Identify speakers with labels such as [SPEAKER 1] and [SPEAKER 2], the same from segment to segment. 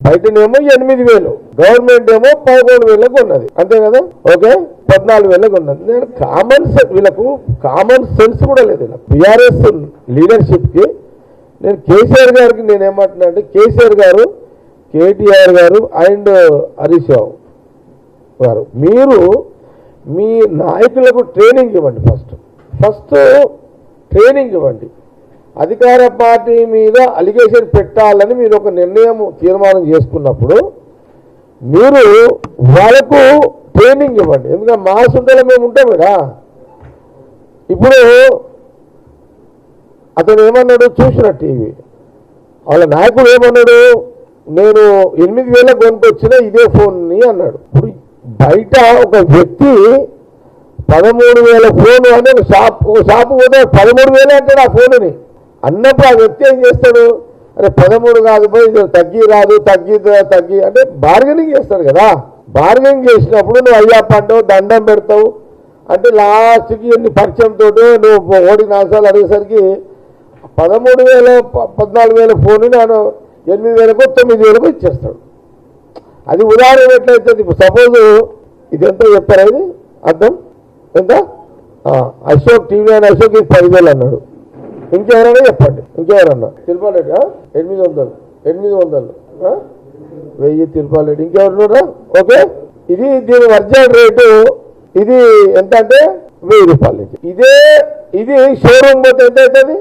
[SPEAKER 1] బయటనేమో 8,000, government ఏమో 11,000 కొన్నది, అంతే కదా. ఓకే, 14,000 కొన్నది. నేను కామన్ సెన్స్, వీళ్ళకు కామన్ సెన్స్ కూడా లేదు. బీఆర్ఎస్ లీడర్షిప్ కి నేను కేసీఆర్ గారికి నేనేమంటున్నా అంటే, కేసీఆర్ గారు, కేటీఆర్ గారు అండ్ హరీష్ రావు గారు, మీరు మీ నాయకులకు ట్రైనింగ్ ఇవ్వండి. ఫస్ట్ ట్రైనింగ్ ఇవ్వండి. అధికార పార్టీ మీద అలిగేషన్ పెట్టాలని మీరు ఒక తీర్మానం చేసుకున్నప్పుడు మీరు వాళ్ళకు ట్రైనింగ్ ఇవ్వండి. ఎందుకంటే మా సొంతలో మేము ఉంటాం కదా. ఇప్పుడు అతను ఏమన్నాడు చూసిన టీవీ, వాళ్ళ నాయకుడు ఏమన్నాడు, నేను 8,000 కొనుక్కొచ్చిన ఇదే ఫోన్ని అన్నాడు. ఇప్పుడు బయట ఒక వ్యక్తి 13,000 ఫోన్ అని ఒక షాపు పోతే 13,000 అంటాడు ఆ ఫోన్ని అన్నప్పుడు ఆ వ్యక్తి ఏం చేస్తాడు, అరే 13 కాదు పోయి తగ్గి రాదు, తగ్గి అంటే బార్గెనింగ్ చేస్తాడు కదా. బార్గెనింగ్ చేసినప్పుడు నువ్వు అయ్యా పంటవు దండం పెడతావు అంటే లాస్ట్కి ఎన్ని పరిచయంతో నువ్వు ఓడి 4 సార్లు అడిగేసరికి 13,000 14,000 ఫోన్ నేను 8,000కో 9,000కో ఇచ్చేస్తాడు. అది ఉదాహరణ ఎట్లయితుంది. ఇప్పుడు సపోజ్ ఇది ఎంత చెప్పారా, ఇది అర్థం ఎంత, అశోక్ టీవీ అని అశోక్ ఇది 10,000 అన్నాడు. ఇంకెవరైనా చెప్పండి, ఇంకెవరన్నా తిరుపాలెడ్డి 800 1000 తిరుపాలెడ్డి ఇంకెవరున్నారా. ఓకే, ఇది దీని ఒరిజినల్ రేటు ఇది ఎంత అంటే 1000 రూపాయలు. ఇది షోరూమ్ పోతే ఎంత అవుతుంది.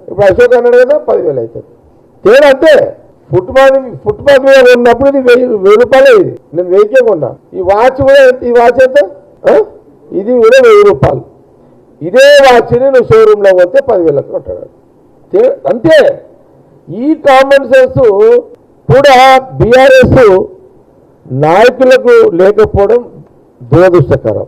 [SPEAKER 1] ఇప్పుడు అశోక్ అన్నాడు కదా 10,000 అవుతుంది. తేడా అంతే. ఫుట్పాత్ మీద ఉన్నప్పుడు ఇది 1000 రూపాయలే. ఇది నేను 1000కే కొన్నా. ఈ వాచ్ కూడా ఈ వాచ్ ఎంత, ఇది కూడా 1000 రూపాయలు. ఇదే వాచ్ని నువ్వు షోరూంలో పోతే 10,000కి కొంటాడు. అంతే. ఈ కామన్ సెన్స్ కూడా బీఆర్ఎస్ నాయకులకు లేకపోవడం దురదృష్టకరం.